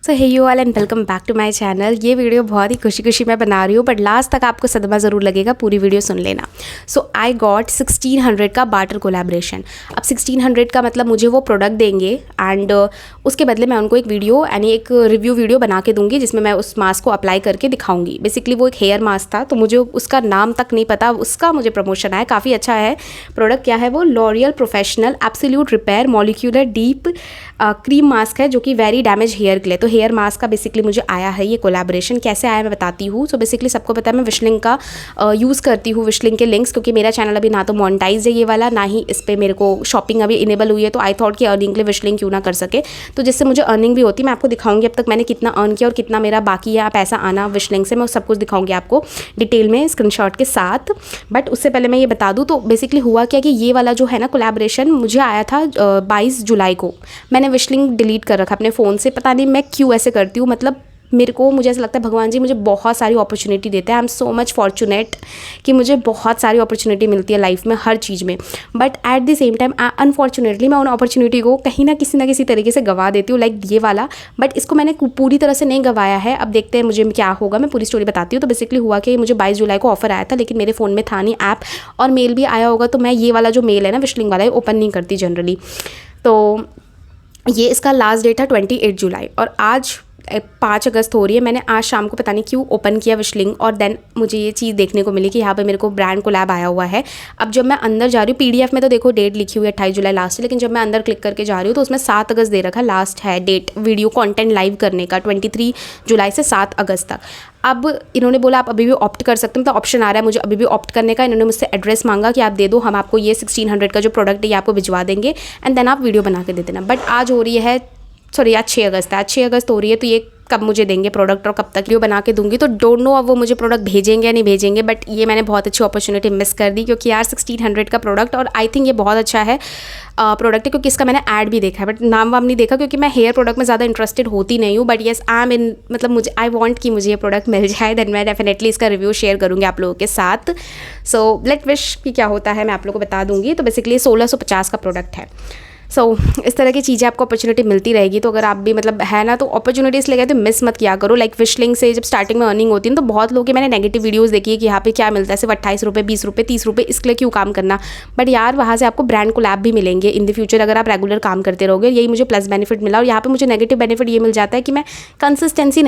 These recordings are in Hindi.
So hey you all and welcome back to my channel. ये वीडियो बहुत ही खुशी खुशी मैं बना रही हूँ, बट लास्ट तक आपको सदमा ज़रूर लगेगा, पूरी वीडियो सुन लेना। सो आई गॉट 1600 का बार्टर कोलैबोरेशन। अब 1600 का मतलब मुझे वो प्रोडक्ट देंगे एंड उसके बदले मैं उनको एक वीडियो यानी एक रिव्यू वीडियो बना के दूंगी, जिसमें मैं उस मास्क को अप्लाई करके दिखाऊंगी। बेसिकली वो एक हेयर मास्क था, तो मुझे उसका नाम तक नहीं पता, उसका मुझे प्रमोशन आया। काफ़ी अच्छा है प्रोडक्ट। क्या है वो? L'Oréal professional absolute repair molecular deep cream mask है, जो कि वेरी डैमेज हेयर के लिए। तो हेयर मास्क का बेसिकली मुझे आया है ये कोलैबोरेशन। कैसे आया मैं बताती हूँ। सो बेसिकली सबको पता है मैं विशलिंग का यूज़ करती हूँ, विशलिंग के लिंक्स, क्योंकि मेरा चैनल अभी ना तो मोनेटाइज है ये वाला, ना ही इस पर मेरे को शॉपिंग अभी इनेबल हुई है। तो आई थॉट कि अर्निंग के लिए विशलिंग क्यों ना कर सके, तो जिससे मुझे अर्निंग भी होती। मैं आपको दिखाऊंगी अब तक मैंने कितना अर्न किया और कितना मेरा बाकी है पैसा आना विशलिंग से। मैं सब कुछ दिखाऊंगी आपको डिटेल में स्क्रीनशॉट के साथ। बट उससे पहले मैं ये बता दूँ, तो बेसिकली हुआ क्या कि ये वाला जो है ना कोलैबोरेशन मुझे आया था 22 जुलाई को। मैंने विशलिंग डिलीट कर रखा अपने फ़ोन से। पता नहीं मैं क्यों ऐसे करती हूँ, मतलब मुझे ऐसा लगता है भगवान जी मुझे बहुत सारी अपॉर्चुनिटी देते हैं। I am so much fortunate कि मुझे बहुत सारी अपॉर्चुनिटी मिलती है लाइफ में हर चीज़ में। But at the same time unfortunately मैं उन अपॉर्चुनिटी को कहीं ना किसी तरीके से गवा देती हूँ, लाइक ये वाला। बट इसको मैंने पूरी तरह से नहीं गवाया है। अब देखते हैं मुझे क्या होगा, मैं पूरी स्टोरी बताती हूँ। तो बेसिकली हुआ कि मुझे 22 जुलाई को ऑफर आया था, लेकिन मेरे फ़ोन में था नहीं ऐप, और मेल भी आया होगा। तो मैं ये वाला जो मेल है ना विशलिंग वाला, ओपन नहीं करती जनरली। तो ये इसका लास्ट डेट था 28 जुलाई, और आज 5 अगस्त हो रही है। मैंने आज शाम को पता नहीं क्यों ओपन किया विशलिंग, और देन मुझे ये चीज़ देखने को मिली कि यहाँ पे मेरे को ब्रांड कोलैब आया हुआ है। अब जब मैं अंदर जा रही हूँ, PDF में तो देखो डेट लिखी हुई है 28 जुलाई लास्ट है, लेकिन जब मैं अंदर क्लिक करके जा रही हूँ तो उसमें 7 अगस्त दे रखा लास्ट है डेट वीडियो कंटेंट लाइव करने का, 23 जुलाई से 7 अगस्त तक। अब इन्होंने बोला आप अभी भी ऑप्ट कर सकते हैं, तो ऑप्शन आ रहा है मुझे अभी भी ऑप्ट करने का। इन्होंने मुझसे एड्रेस मांगा कि आप दे दो, हम आपको ये 1600 का जो प्रोडक्ट है ये आपको भिजवा देंगे एंड देन आप वीडियो बना के दे देना। बट आज हो रही है, सॉरी आज 6 अगस्त है, आज 6 अगस्त हो रही है। तो ये कब मुझे देंगे प्रोडक्ट और कब तक वीडियो बना के दूंगी, तो डोंट नो अब वो मुझे प्रोडक्ट भेजेंगे या नहीं भेजेंगे। बट ये मैंने बहुत अच्छी अपॉर्चुनिटी मिस कर दी, क्योंकि यार 1600 का प्रोडक्ट, और आई थिंक ये बहुत अच्छा है प्रोडक्ट है, क्योंकि इसका मैंने ऐड भी देखा है, बट नाम वाम नहीं देखा, क्योंकि मैं हेयर प्रोडक्ट में ज़्यादा इंटरेस्टेड होती नहीं हूँ। बट येस आई एम इन, मतलब मुझे आई वांट कि मुझे ये प्रोडक्ट मिल जाए, देन मैं डेफिनेटली इसका रिव्यू शेयर करूँगी आप लोगों के साथ। सो लेट विश कि क्या होता है मैं आप लोगों को बता दूँगी। तो बेसिकली 1650 का प्रोडक्ट है। इस तरह की चीज़ें आपको अपॉर्चुनिटी मिलती रहेगी। तो अगर आप भी मतलब है ना, तो अपॉर्चुनिटी इसलिए कहते हैं मिस मत किया करो। लाइक विशलिंग से जब स्टार्टिंग में अर्निंग होती है, तो बहुत लोग की मैंने नेगेटिव वीडियोस देखी है कि यहाँ पे क्या मिलता है, सिर्फ 28 रुपये, 20 रुपये, 30 रुपये, इसके लिए क्यों काम करना। बट यार वहाँ से आपको ब्रांड कोलैब भी मिलेंगे इन द फ्यूचर, अगर आप रेगुलर काम करते रहोगे। यही मुझे प्लस बेनिफिट मिला। और यहाँ पे मुझे नेगेटिव बेनिफिट ये मिल जाता है कि मैं कंसिस्टेंट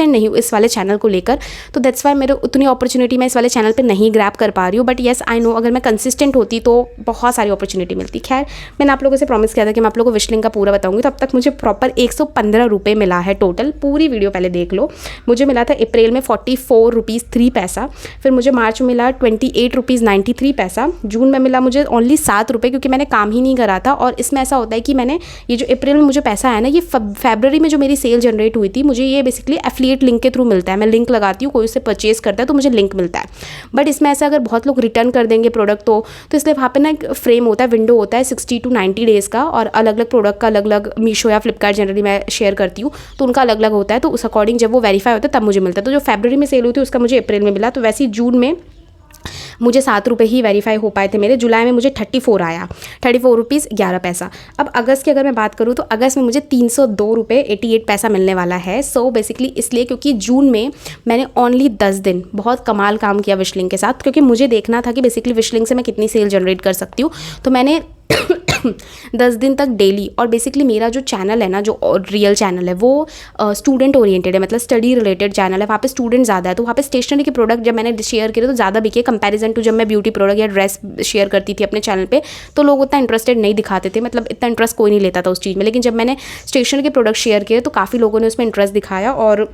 नहीं हूँ इस वाले चैनल को लेकर। तो दैट्स वाई मेरे उतनी अपॉर्चुनिटी मैं इस वाले चैनल पर नहीं ग्रैब कर पा रही हूँ। बट येस आई नो, अगर मैं कंसिस्टेंट होती तो बहुत सारी अपॉर्चुनिटी मिलती। खैर मैंने आप लोगों से प्रॉमिस किया था कि मैं आप लोगों को विशलिंग का पूरा बताऊंगी। तो अब तक मुझे प्रॉपर 115 रुपये मिला है टोटल। पूरी वीडियो पहले देख लो। मुझे मिला था अप्रैल में 44 रुपीज़ 3 पैसा, फिर मुझे मार्च में मिला 28 रुपीज़ 93 पैसा, जून में मिला मुझे ओनली 7 रुपये, क्योंकि मैंने काम ही नहीं करा था। और इसमें ऐसा होता है कि मैंने ये जो अप्रैल में मुझे पैसा आया ना, ये फरवरी में जो मेरी सेल जनरेट हुई थी, मुझे ये बेसिकली एफिलिएट लिंक के थ्रू मिलता है। मैं लिंक लगाती हूँ, कोई उससे परचेज करता है तो मुझे लिंक मिलता है। बट इसमें ऐसा अगर बहुत लोग रिटर्न कर देंगे प्रोडक्ट, तो इसलिए वहाँ पर ना एक फ्रेम होता है, विंडो होता है 60 to 90 डेज़ का, और अलग अलग प्रोडक्ट का अलग अलग, मीशो या फ्लिपकार्ट जनरली मैं शेयर करती हूँ तो उनका अलग अलग होता है। तो उस अकॉर्डिंग जब वो वेरीफाई होता है तब मुझे मिलता है। तो जो फरवरी में सेल हुई थी उसका मुझे अप्रैल में मिला। तो वैसे ही जून में मुझे 7 रुपये ही वेरीफाई हो पाए थे मेरे। जुलाई में मुझे 34 आया, 34 रुपीज़ 11 पैसा। अब अगस्त की अगर मैं बात करूँ, तो अगस्त में मुझे 302 रुपये 88 पैसा मिलने वाला है। सो बेसिकली इसलिए क्योंकि जून में मैंने ओनली 10 दिन बहुत कमाल काम किया विशलिंग के साथ, क्योंकि मुझे देखना था कि बेसिकली विशलिंग से मैं कितनी सेल जनरेट कर सकती हूँ। तो मैंने 10 दिन तक डेली, और बेसिकली मेरा जो चैनल है ना, जो रियल चैनल है, वो स्टूडेंट ओरिएंटेड है, मतलब स्टडी रिलेटेड चैनल है। वहाँ पे स्टूडेंट ज़्यादा है, तो वहाँ पे स्टेशनरी के प्रोडक्ट जब मैंने शेयर करे तो ज़्यादा बिके कंपैरिजन टू जब मैं ब्यूटी प्रोडक्ट या ड्रेस शेयर करती थी अपने चैनल पे। तो लोग उतना इंटरेस्टेड नहीं दिखाते थे, मतलब इतना इंटरेस्ट कोई नहीं लेता था उस चीज़ में। लेकिन जब मैंने स्टेशनरी के प्रोडक्ट शेयर किए तो काफ़ी लोगों ने उसमें इंटरेस्ट दिखाया, और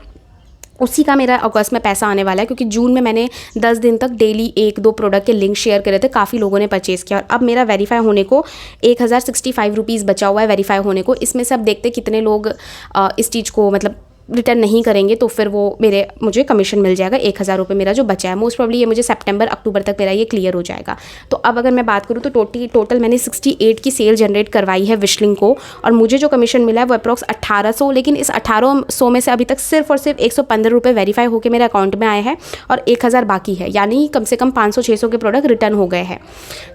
उसी का मेरा अगस्त में पैसा आने वाला है। क्योंकि जून में मैंने 10 दिन तक डेली 1-2 प्रोडक्ट के लिंक शेयर करे थे, काफ़ी लोगों ने परचेज़ किया। और अब मेरा वेरीफाई होने को 1065 रुपीज़ बचा हुआ है वेरीफाई होने को। इसमें से अब देखते कितने लोग इस चीज़ को मतलब रिटर्न नहीं करेंगे, तो फिर वो मुझे कमीशन मिल जाएगा 1000 रुपये मेरा जो बचा है। मोस्ट प्रॉब्ली ये मुझे सितंबर अक्टूबर तक मेरा ये क्लियर हो जाएगा। तो अब अगर मैं बात करूँ तो टोटल मैंने 68 की सेल जनरेट करवाई है विशलिंग को, और मुझे जो कमीशन मिला है वो अप्रॉक्स 1800। लेकिन इस 1800 में से अभी तक सिर्फ और सिर्फ 115 रुपये वेरीफाई होकर मेरे अकाउंट में आए हैं, और 1000 बाकी है, यानी कम से कम 500-600 के प्रोडक्ट रिटर्न हो गए हैं।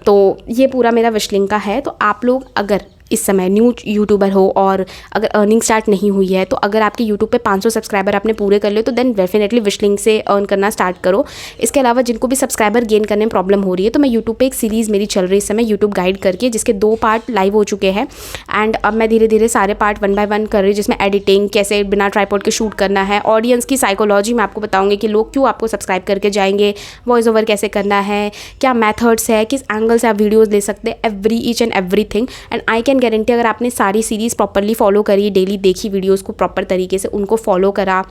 तो ये पूरा मेरा विशलिंग का है। तो आप लोग अगर इस समय न्यू यूट्यूबर हो और अगर अर्निंग स्टार्ट नहीं हुई है, तो अगर आपके यूट्यूब पे 500 सब्सक्राइबर आपने पूरे कर लिए तो देन डेफिनेटली विश लिंक से अर्न करना स्टार्ट करो। इसके अलावा जिनको भी सब्सक्राइबर गेन करने में प्रॉब्लम हो रही है, तो मैं यूट्यूब पे एक सीरीज़ मेरी चल रही है इस समय यूट्यूब गाइड करके, जिसके 2 पार्ट लाइव हो चुके हैं एंड अब मैं धीरे धीरे सारे पार्ट 1 बाय 1 कर रही हूँ, जिसमें एडिटिंग कैसे बिना ट्राइपॉड के शूट करना है, ऑडियंस की साइकोलॉजी मैं आपको बताऊँगी कि लोग क्यों आपको सब्सक्राइब करके जाएंगे, वॉइस ओवर कैसे करना है, क्या मेथड्स है, किस एंगल से आप वीडियोज़ ले सकते हैं, each and everything. And I can guarantee अगर आपने सारी सीरीज़ प्रॉपरली फॉलो करी, डेली देखी वीडियोज़ को प्रॉपर तरीके से उनको फॉलो करा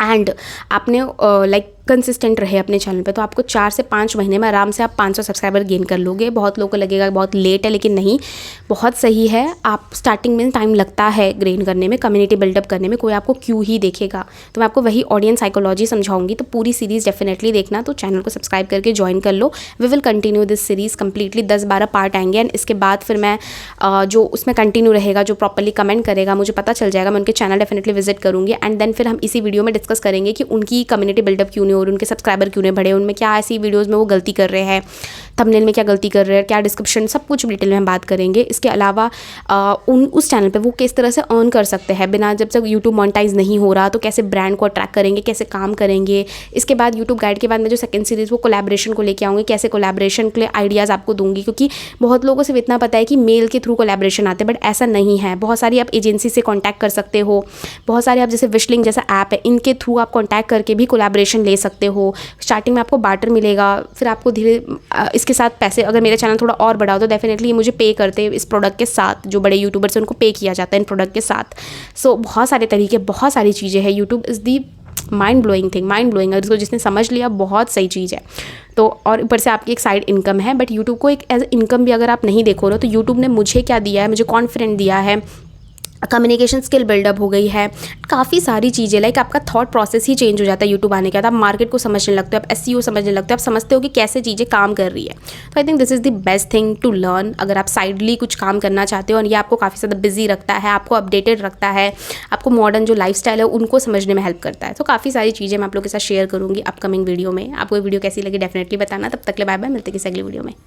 एंड आपने लाइक कंसिस्टेंट रहे अपने चैनल पे, तो आपको 4 से 5 महीने में आराम से आप 500 सब्सक्राइबर गेन कर लोगे। बहुत लोगों को लगेगा बहुत लेट है, लेकिन नहीं, बहुत सही है। आप स्टार्टिंग में टाइम लगता है गेन करने में, कम्युनिटी बिल्डअप करने में, कोई आपको क्यों ही देखेगा। तो मैं आपको वही ऑडियंस साइकोलॉजी समझाऊंगी, तो पूरी सीरीज़ डेफिनेटली देखना। तो चैनल को सब्सक्राइब करके ज्वाइन कर लो। We will continue this series completely, 10-12 part आएंगे एंड इसके बाद फिर मैं जो उसमें कंटिन्यू रहेगा, जो प्रॉपरली कमेंट करेगा मुझे पता चल जाएगा, मैं उनके चैनल डेफिनेटली विजिट करूँगी एंड देन फिर हम इसी वीडियो में डिस्कस करेंगे कि उनकी कम्युनिटी बिल्डअप क्यों नहीं हो रही, उनके सब्सक्राइबर क्यों नहीं बढ़े, उनमें क्या ऐसी वीडियोस में वो गलती कर रहे हैं, थंबनेल में क्या गलती कर रहे हैं, क्या डिस्क्रिप्शन, सब कुछ डिटेल में हम बात करेंगे। इसके अलावा उस चैनल पे वो किस तरह से अर्न कर सकते हैं बिना, जब तक यूट्यूब मोनेटाइज नहीं हो रहा, तो कैसे ब्रांड को अट्रैक्ट करेंगे, कैसे काम करेंगे। इसके बाद यूट्यूब गाइड के बाद मैं जो सेकंड सीरीज़ वो कोलैबोरेशन को लेके आऊँगी, कैसे कोलैबोरेशन के लिए आइडियाज़ आपको दूंगी, क्योंकि बहुत लोगों से इतना पता है कि मेल के थ्रू कोलैबोरेशन आते हैं, बट ऐसा नहीं है। बहुत सारी आप एजेंसी से कॉन्टैक्ट कर सकते हो, बहुत सारे आप जैसे विश लिंक जैसा ऐप है, इनके थ्रू आप कॉन्टैक्ट करके भी कोलैबोरेशन ले सकते हो। स्टार्टिंग में आपको बार्टर मिलेगा, फिर आपको धीरे इसके साथ पैसे, अगर मेरा चैनल थोड़ा और बड़ा हो तो डेफिनेटली मुझे पे करते हैं इस प्रोडक्ट के साथ, जो बड़े यूट्यूबर्स हैं उनको पे किया जाता है इन प्रोडक्ट के साथ। सो बहुत सारे तरीके, बहुत सारी चीज़ें हैं। YouTube is the mind blowing thing, mind blowing. अगर इसको जिसने समझ लिया बहुत सही चीज़ है। तो और ऊपर से आपकी एक साइड इनकम है, बट यूट्यूब को एक एज इनकम भी अगर आप नहीं देखो रहे हो, तो यूट्यूब ने मुझे क्या दिया है, मुझे कॉन्फिडेंट दिया है, कम्युनिकेशन स्किल बिल्डअप हो गई है, काफ़ी सारी चीज़ें। लाइक आपका थॉट प्रोसेस ही चेंज हो जाता है यूट्यूब आने के बाद। आप मार्केट को समझने लगते हो, आप एसईओ समझने लगते हो, आप समझते हो कि कैसे चीज़ें काम कर रही है। तो I think this is the best thing to learn अगर आप साइडली कुछ काम करना चाहते हो और ये आपको काफ़ी ज़्यादा बिजी रखता है, आपको अपडेटेड रखता है, आपको मॉडर्न जो लाइफस्टाइल है उनको समझने में हेल्प करता है। तो काफ़ी सारी चीज़ें मैं आप लोगों के साथ शेयर करूँगी अपकमिंग वीडियो में। आपको वीडियो कैसी लगी डेफिनेटली बताना। तब तक ले बाय बाय, मिलते किसी अगली वीडियो में।